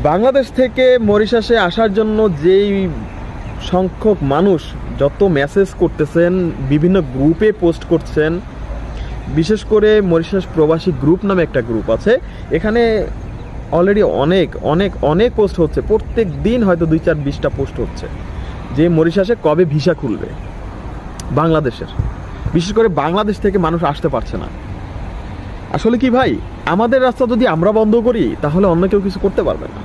বাংলাদেশ থেকে মরিশাসে আসার জন্য যেই সংখ্যক মানুষ যত মেসেজ করতেছেন, বিভিন্ন গ্রুপে পোস্ট করছেন, বিশেষ করে মরিশাস প্রবাসী গ্রুপ নামে একটা গ্রুপ আছে, এখানে অলরেডি অনেক অনেক অনেক পোস্ট হচ্ছে। প্রত্যেক দিন হয়তো 2-4-20টা পোস্ট হচ্ছে যে মরিশাসে কবে ভিসা খুলবে বাংলাদেশের। বিশেষ করে বাংলাদেশ থেকে মানুষ আসতে পারছে না। আসলে কি ভাই, আমাদের রাস্তা যদি আমরা বন্ধ করি তাহলে অন্য কেউ কিছু করতে পারবে না।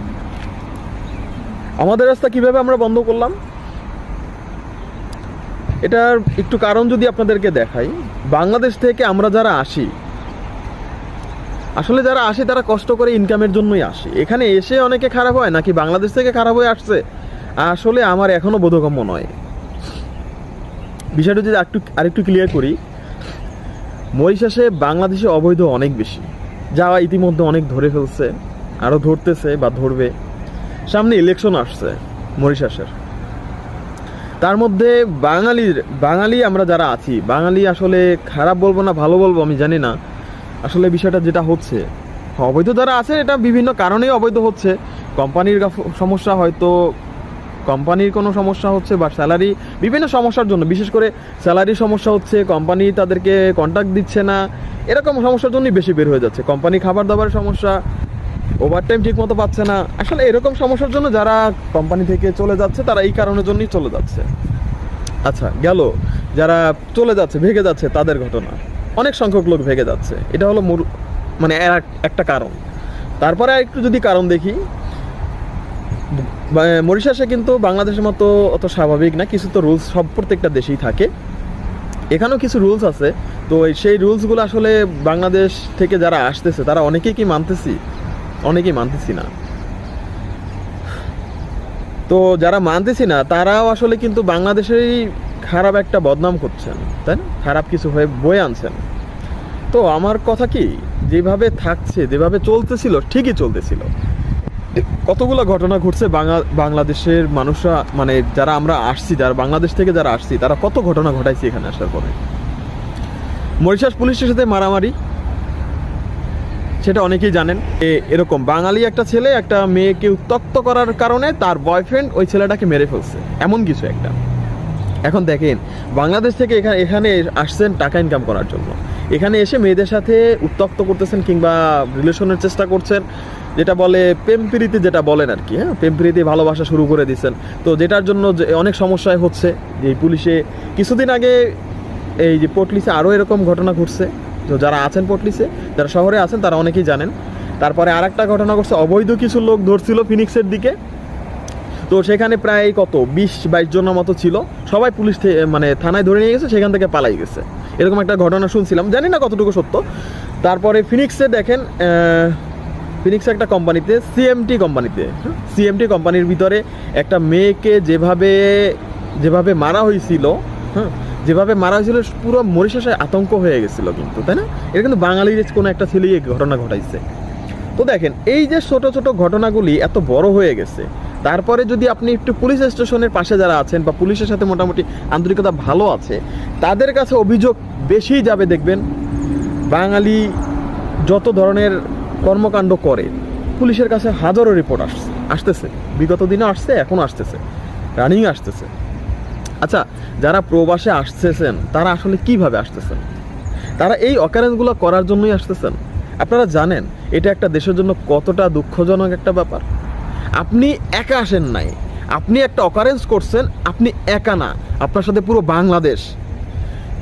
আমাদের রাস্তা কিভাবে আমরা বন্ধ করলাম, এটার একটু কারণ যদি আপনাদেরকে দেখাই। বাংলাদেশ থেকে আমরা যারা আসি, আসলে যারা আসে তারা কষ্ট করে ইনকামের জন্যই আসে। এখানে এসে অনেকে খারাপ হয় নাকি বাংলাদেশ থেকে খারাপ হয়ে আসছে, আসলে আমার এখনো বোধগম্য নয়। বিষয়টা যদি আরেকটু ক্লিয়ার করি, মরিশাসে বাংলাদেশে অবৈধ অনেক বেশি, যা ইতিমধ্যে অনেক ধরে ফেলছে, আরও ধরতেছে বা ধরবে। সামনে ইলেকশন আসছে মরিশাসের, তার মধ্যে বাঙালি আমরা যারা আছি, বাঙালি আসলে খারাপ বলবো না ভালো বলবো আমি জানি না। আসলে বিষয়টা যেটা হচ্ছে, অবৈধ যারা আছে এটা বিভিন্ন কারণেই অবৈধ হচ্ছে। কোম্পানির সমস্যা, হয়তো কোম্পানির কোনো সমস্যা হচ্ছে, বা স্যালারি, বিভিন্ন সমস্যার জন্য, বিশেষ করে স্যালারির সমস্যা হচ্ছে, কোম্পানি তাদেরকে কন্ট্রাক্ট দিচ্ছে না, এরকম সমস্যার জন্যই বেশি বের হয়ে যাচ্ছে। কোম্পানি খাবার দাবারের সমস্যা, ওভারটাইম ঠিক মতো পাচ্ছে না, আসলে এরকম সমস্যার জন্য যারা কোম্পানি থেকে চলে যাচ্ছে তারা এই কারণের জন্যই চলে যাচ্ছে। আচ্ছা গেল, যারা চলে যাচ্ছে ভেগে যাচ্ছে তাদের ঘটনা, অনেক সংখ্যক লোক ভেগে যাচ্ছে, এটা হলো মানে একটা কারণ। তারপরে একটু যদি কারণ দেখি, মরিশাসে কিন্তু বাংলাদেশের মতো অত স্বাভাবিক না, কিছু তো রুলস সব প্রত্যেকটা দেশেই থাকে, এখানেও কিছু রুলস আছে। তো সেই রুলসগুলো আসলে বাংলাদেশ থেকে যারা আসতেছে তারা অনেকেই মানতেছি না। তো যারা মানতেছি না তারাও আসলে কিন্তু বাংলাদেশেরই খারাপ একটা বদনাম করছেন, তাই না, খারাপ কিছু হয়ে বয়ে আনছেন। তো আমার কথা কি, যেভাবে থাকছে, যেভাবে চলতেছিল ঠিকই চলতেছিল। কতগুলো ঘটনা ঘটছে বাংলাদেশের মানুষরা, মানে যারা আমরা আসছি, যারা বাংলাদেশ থেকে যারা আসছি, তারা কত ঘটনা ঘটাইছে এখানে আসার পরে। মরিশাস পুলিশের সাথে মারামারি, সেটা অনেকেই জানেন। এরকম বাঙালি একটা ছেলে একটা মেয়েকে উত্ত্যক্ত করার কারণে তার বয়ফ্রেন্ড ওই ছেলেটাকে মেরে ফেলছে, এমন কিছু একটা। এখন দেখেন, বাংলাদেশ থেকে এখানে আসছেন টাকা ইনকাম করার জন্য, এখানে এসে মেয়েদের সাথে উত্ত্যক্ত করতেছেন কিংবা রিলেশনের চেষ্টা করছেন, যেটা বলে প্রেম প্রীতি, যেটা বলেন আর কি, হ্যাঁ, প্রেম প্রীতি ভালোবাসা শুরু করে দিচ্ছেন। তো যেটার জন্য অনেক সমস্যায় হচ্ছে। যে পুলিশে কিছুদিন আগে এই যে পোর্টলিসে আরও এরকম ঘটনা ঘটছে। তো যারা আছেন পোর্টলিসে, যারা শহরে আছেন তারা অনেকেই জানেন। তারপরে আর একটা ঘটনা ঘটছে, অবৈধ কিছু লোক ধরছিল ফিনিক্সের দিকে। তো সেখানে প্রায় 20-22 জনের মতো ছিল, সবাই পুলিশ মানে থানায় ধরে নিয়ে গেছে, সেখান থেকে পালাই গেছে, এরকম একটা ঘটনা শুনছিলাম, জানি না কতটুকু সত্য। তারপরে ফিনিক্সে দেখেন, ফিনিক্সে একটা কোম্পানিতে, সিএমটি কোম্পানির ভিতরে একটা মেয়েকে যেভাবে মারা হয়েছিল, হ্যাঁ, যেভাবে মারা হয়েছিল, পুরো মরিশাসে আতঙ্ক হয়ে গেছিল কিন্তু, তাই না। এটা কিন্তু বাঙালির কোনো একটা ছেলেই এই ঘটনা ঘটাইছে। তো দেখেন, এই যে ছোট ছোট ঘটনাগুলি এত বড় হয়ে গেছে, তারপরে যদি আপনি একটু পুলিশ স্টেশনের পাশে যারা আছেন বা পুলিশের সাথে মোটামুটি আন্তরিকতা ভালো আছে, তাদের কাছে অভিযোগ বেশিই যাবে। দেখবেন বাঙালি যত ধরনের কর্মকাণ্ড করে, পুলিশের কাছে হাজারো রিপোর্ট আসতেছে, বিগত দিনে আসছে, এখনও আসতেছে, রানিং আসতেছে। আচ্ছা, যারা প্রবাসে আসতেছেন তারা আসলে কিভাবে আসতেছেন? তারা এই অকারেন্সগুলো করার জন্যই আসতেছেন। আপনারা জানেন এটা একটা দেশের জন্য কতটা দুঃখজনক একটা ব্যাপার। আপনি একা আসেন নাই, আপনি একটা অকারেন্স করছেন, আপনি একা না, আপনার সাথে পুরো বাংলাদেশ।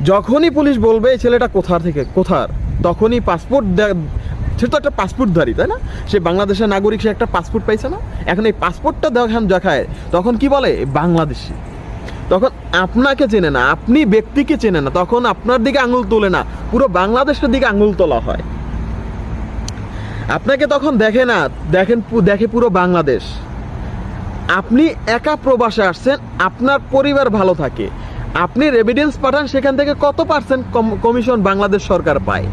যখনই পুলিশ বলবে এই ছেলেটা কোথার, তখনই পাসপোর্ট, সে তো একটা পাসপোর্টধারী, তাই না, সে বাংলাদেশের নাগরিক, সে একটা পাসপোর্ট পাইছে না, এখন এই পাসপোর্টটা দেখায়, তখন কি বলে বাংলাদেশি। তখন আপনাকে চেনে না, আপনি ব্যক্তিকে চেনে না, তখন আপনার দিকে আঙুল তোলে না, পুরো বাংলাদেশের দিকে আঙুল তোলা হয়। আপনাকে তখন দেখে পুরো বাংলাদেশ। আপনি একা প্রবাসে আসছেন, আপনার পরিবার ভালো থাকে, আপনি রেভিডেন্স পাঠান, সেখান থেকে কত পার্সেন্ট কমিশন বাংলাদেশ সরকার পায়।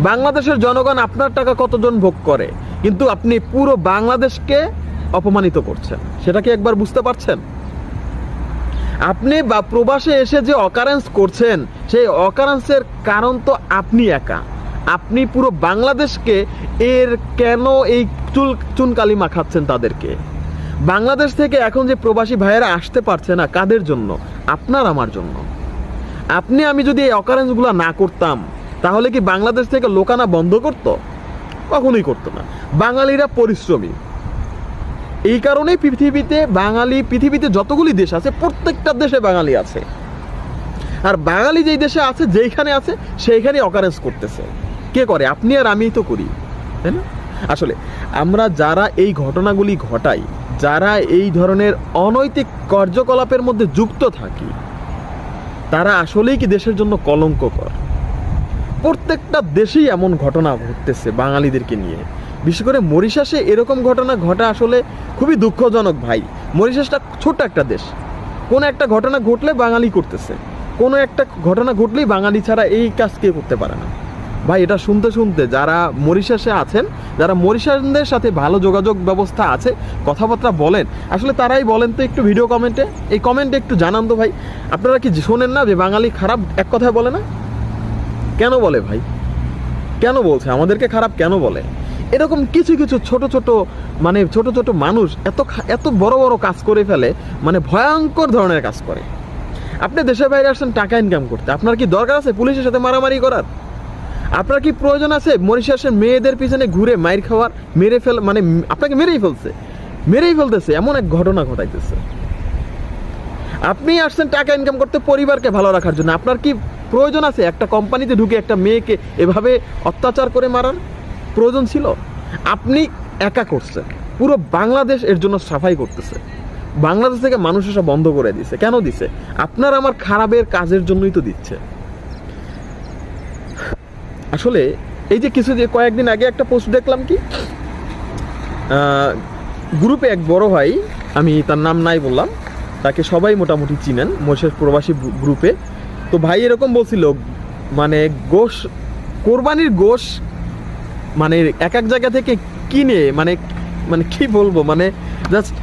বাংলাদেশের জনগণ আপনার টাকা কতজন ভোগ করে, কিন্তু আপনি পুরো বাংলাদেশকে অপমানিত করছেন। সেটা কি একবার বুঝতে পারছেন? আপনি বা প্রবাসে এসে যে অকারেন্স করছেন, সেই অকারেন্সের কারণ তো আপনি একা। আপনি পুরো বাংলাদেশকে এর কেন এই চুনকালি মাখাচ্ছেন তাদেরকে? বাংলাদেশ থেকে এখন যে প্রবাসী ভাইয়েরা আসতে পারছে না, কাদের জন্য? আপনার আমার জন্য। আপনি আমি যদি এই অকারেন্সগুলো না করতাম তাহলে কি বাংলাদেশ থেকে লোকানা বন্ধ করত? কখনোই করতো না। বাঙালিরা পরিশ্রমী, এই কারণেই পৃথিবীতে যতগুলি দেশ আছে প্রত্যেকটা দেশে বাঙালি আছে। আর বাঙালি যেই দেশে আছে, যেইখানে আছে সেইখানে অকারেন্স করতেছে। কে করে? আপনি আর আমিই তো করি, তাই না? আসলে আমরা যারা এই ঘটনাগুলি ঘটাই, যারা এই ধরনের অনৈতিক কার্যকলাপের মধ্যে যুক্ত থাকি, তারা আসলেই কি দেশের জন্য কলঙ্ককর। প্রত্যেকটা দেশেই এমন ঘটনা ঘটতেছে বাঙালিদেরকে নিয়ে। বিশেষ করে মরিশাসে এরকম ঘটনা ঘটা আসলে খুবই দুঃখজনক ভাই। মরিশাসটা ছোট্ট একটা দেশ, কোনো একটা ঘটনা ঘটলে বাঙালি করতেছে, কোনো একটা ঘটনা ঘটলেই বাঙালি ছাড়া এই কাজ কে করতে পারে না ভাই। এটা শুনতে শুনতে যারা মরিশাসে আছেন, যারা মরিশাসদের সাথে ভালো যোগাযোগ ব্যবস্থা আছে, কথাবার্তা বলেন, আসলে তারাই বলেন তো একটু ভিডিও কমেন্টে, এই কমেন্টে একটু জানান তো ভাই। আপনারা কি শোনেন না যে বাঙালি খারাপ? এক কথায় বলে না? কেন বলে ভাই? কেন বলছে আমাদেরকে খারাপ কেন বলে? এরকম কিছু কিছু ছোট ছোট মানুষ এত বড় বড় কাজ করে ফেলে, মানে ভয়ঙ্কর ধরনের কাজ করে। আপনি দেশের বাইরে আসছেন টাকা ইনকাম করতে, আপনার কি দরকার আছে পুলিশের সাথে মারামারি করার? আপনার কি প্রয়োজন আছে মরিশাসের মেয়েদের পিছনে ঘুরে মাইর খাওয়ার? মানে আপনাকে মেরেই ফেলতেছে এমন এক ঘটনা ঘটাইতেছে। আপনি আসছেন টাকা ইনকাম করতে, পরিবারকে ভালো রাখার জন্য। আপনার কি প্রয়োজন আছে একটা কোম্পানিতে ঢুকে একটা মেয়েকে এভাবে অত্যাচার করে মারার? প্রয়োজন ছিল? আপনি একা করছেন, পুরো বাংলাদেশ এর জন্য সাফাই করতেছে। বাংলাদেশ থেকে মানুষ এসব বন্ধ করে দিছে। কেন দিছে? আপনার আমার খারাপের কাজের জন্যই তো দিচ্ছে। আসলে এই যে কয়েকদিন আগে একটা পোস্ট দেখলাম, কি গ্রুপে এক বড় ভাই, আমি তার নাম নাই বললাম, তাকে সবাই মোটামুটি চিনেন মরিশাস প্রবাসী গ্রুপে। তো ভাই এরকম বলছিল, মানে কোরবানির গোশ মানে এক জায়গা থেকে কিনে, মানে কি বলবো, মানে জাস্ট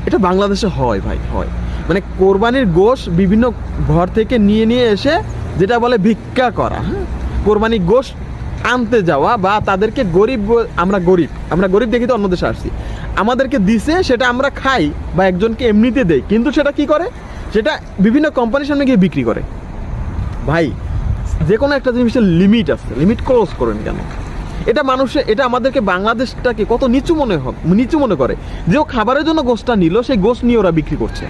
এটা বাংলাদেশে হয় ভাই, হয়। মানে কোরবানির গোশ বিভিন্ন ঘর থেকে নিয়ে এসে, যেটা বলে ভিক্ষা করা, হ্যাঁ, কোরবানি গোশ আনতে যাওয়া, বা তাদেরকে আমরা গরিব দেখি তো অন্য দেশে আসছি, আমাদেরকে দিছে, সেটা আমরা খাই বা একজনকে এমনিতে দেই, কিন্তু সেটা কি করে? সেটা বিভিন্ন কোম্পানির সামনে গিয়ে বিক্রি করে। ভাই, যে কোনো একটা জিনিসের লিমিট আছে, লিমিট ক্লোজ করেন কেন? এটা আমাদেরকে বাংলাদেশটাকে কত নিচু মনে করে। যে ও খাবারের জন্য গোশটা নিল, সেই গোশ নিয়ে ওরা বিক্রি করছে।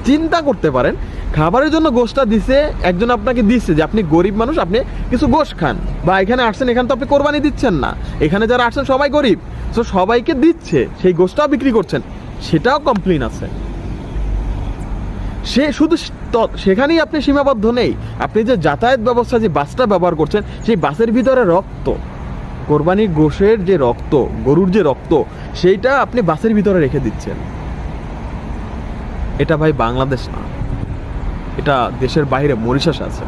চিন্তা করতে পারেন, খাবারের জন্য গোশটা দিছে একজন, আপনাকে দিচ্ছে যে আপনি গরিব মানুষ, আপনি কিছু গোশ খান, বা এখানে আসছেন, এখানে তো আপনি কোরবানি দিচ্ছেন না, এখানে যারা আসছেন সবাই গরিব, তো সবাইকে দিচ্ছে, সেই গোশটাও বিক্রি করছেন, সেটাও কমপ্লেইন আছে। সে শুধু সেখানেই আপনি সীমাবদ্ধ নেই, আপনি যে যাতায়াত ব্যবস্থা, যে বাসটা ব্যবহার করছেন, সেই বাসের ভিতরে রক্ত, কোরবানির গোশের যে রক্ত, গরুর যে রক্ত, সেইটা আপনি বাসের ভিতরে রেখে দিচ্ছেন। এটা ভাই বাংলাদেশ না, এটা দেশের বাইরে মরিশাস আছে।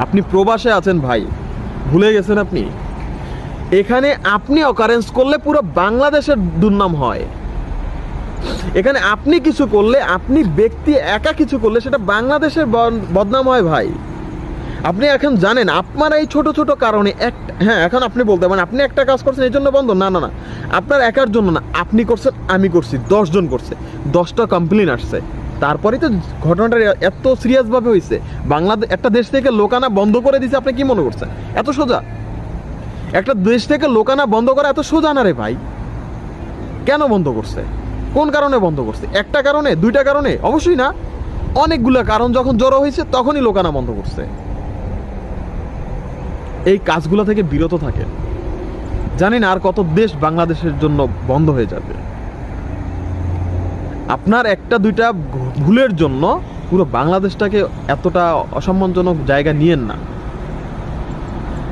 আপনি প্রবাসে আছেন ভাই, ভুলে গেছেন আপনি? এখানে আপনি অকারেন্স করলে পুরো বাংলাদেশের দুর্নাম হয়। এখানে আপনি কিছু করলে, আপনি ব্যক্তি একা কিছু করলে, সেটা বাংলাদেশের বদনাম হয় ভাই। আপনি এখন জানেন আপনার এই ছোট ছোট কারণে হ্যাঁ, এখন আপনি বলতে পারেন আপনি একটা কাজ করছেন এই জন্য বন্ধ। না, আপনার একার জন্য না, আপনি করছেন, আমি করছি, 10 জন করছে, 10টা কমপ্লেইন আসছে, তারপরেই তো ঘটনাটা এত সিরিয়াস ভাবে হয়েছে। বাংলাদেশ একটা দেশ থেকে লোকানা বন্ধ করে দিয়েছে, আপনি কি মনে করছেন এত সোজা? একটা দেশ থেকে লোকানা বন্ধ করা এত সোজা না রে ভাই। কেন বন্ধ করছে? কোন কারণে বন্ধ করছে? একটা কারণে? 2টা কারণে? অবশ্যই না, অনেকগুলো কারণ যখন জড়ো হয়েছে তখনই লোকানা বন্ধ করছে। এই কাজগুলো থেকে বিরত থাকে। জানি না আর কত দেশ বাংলাদেশের জন্য বন্ধ হয়ে যাবে। আপনার 1-2টা ভুলের জন্য পুরো বাংলাদেশটাকে এতটা অসম্মানজনক জায়গা নিয়েন না।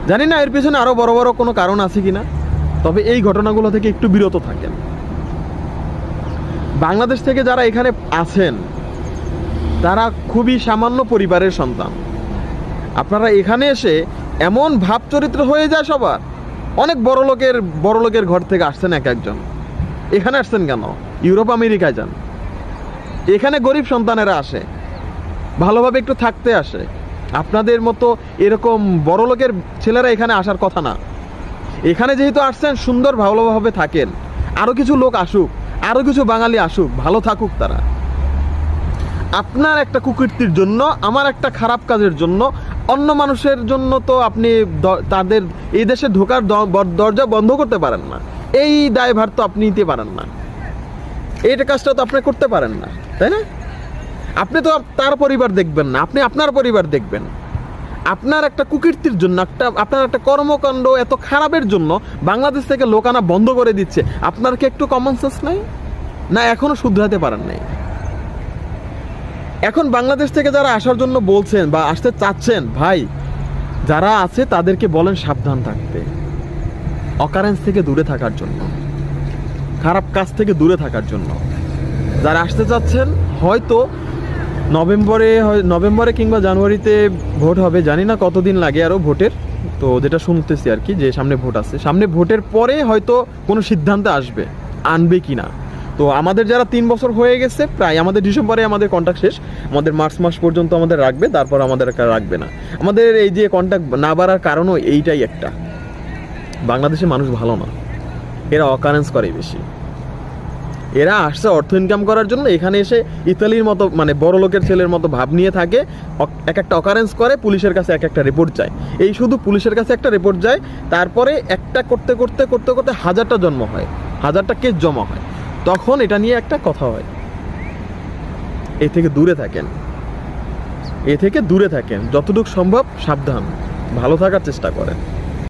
জানি না এর পেছনে আরো বড় বড় কোনো কারণ আছে কিনা, তবে এই ঘটনাগুলো থেকে একটু বিরত থাকেন। বাংলাদেশ থেকে যারা এখানে আছেন তারা খুবই সামান্য পরিবারের সন্তান। আপনারা এখানে এসে এমন ভাব চরিত্র হয়ে যায় সবার। অনেক বড় লোকের ঘর থেকে আসছেন একজন, এখানে আসছেন কেন? ইউরোপ আমেরিকায় যান। এখানে গরিব সন্তানেরা আসে, ভালোভাবে একটু থাকতে আসে, আপনাদের মতো এরকম বড় লোকের ছেলেরা এখানে আসার কথা না। এখানে যেহেতু আসছেন সুন্দর ভালোভাবে থাকেন, আরো কিছু লোক আসুক, আরো কিছু বাঙালি আসুক, ভালো থাকুক তারা। আপনার একটা কুকীর্তির জন্য, আমার একটা খারাপ কাজের জন্য, অন্য মানুষের জন্য তো আপনি তাদের এই দেশে ঢোকার দরজা বন্ধ করতে পারেন না। এই দায়ভার তো আপনি নিতে পারেন না, এইটা কাজটা তো আপনি করতে পারেন না, তাই না? আপনি তো তার পরিবার দেখবেন না, আপনি আপনার পরিবার দেখবেন। আপনার একটা কুকীর্তির জন্য, আপনার একটা কর্মকাণ্ড এত খারাপের জন্য বাংলাদেশ থেকে লোক আনা বন্ধ করে দিচ্ছে। আপনার কি একটু কমন সেন্স নাই? না এখনো শুধরাতে পারেন নাই? এখন বাংলাদেশ থেকে যারা আসার জন্য বলছেন বা আসতে চাচ্ছেন, ভাই যারা আছে তাদেরকে বলেন সাবধান থাকতে, অকারেন্স থেকে দূরে থাকার জন্য, খারাপ কাজ থেকে দূরে থাকার জন্য। যারা আসতে চাচ্ছেন, হয়তো নভেম্বরে কিংবা জানুয়ারিতে ভোট হবে, জানি না কতদিন লাগে আরও ভোটের, তো যেটা শুনতেছি আর কি, যে সামনে ভোট আছে, সামনে ভোটের পরে হয়তো কোনো সিদ্ধান্তে আসবে, আনবে কিনা। তো আমাদের যারা 3 বছর হয়ে গেছে প্রায়, আমাদের ডিসেম্বরে আমাদের কন্ট্রাক্ট শেষ, আমাদের মার্চ মাস পর্যন্ত আমাদের রাখবে, তারপর আমাদের রাখবে না। আমাদের এই যে কন্ট্রাক্ট না বাড়ার কারণও এইটাই একটা, বাংলাদেশে মানুষ ভালো না, এরা অকারেন্স করে বেশি। এরা আসছে অর্থ ইনকাম করার জন্য, এখানে এসে ইতালির মতো মানে বড় লোকের ছেলের মতো ভাব নিয়ে থাকে, এক একটা অকারেন্স করে, পুলিশের কাছে এক একটা রিপোর্ট চায়। এই শুধু পুলিশের কাছে একটা রিপোর্ট যায়, তারপরে একটা করতে করতে করতে করতে 1000টা জন্ম হয়, 1000টা কেস জমা হয়, তখন এটা নিয়ে একটা কথা হয়। এ থেকে দূরে থাকেন, এ থেকে দূরে থাকেন, যতটুকু সম্ভব সাবধান, ভালো থাকার চেষ্টা করেন।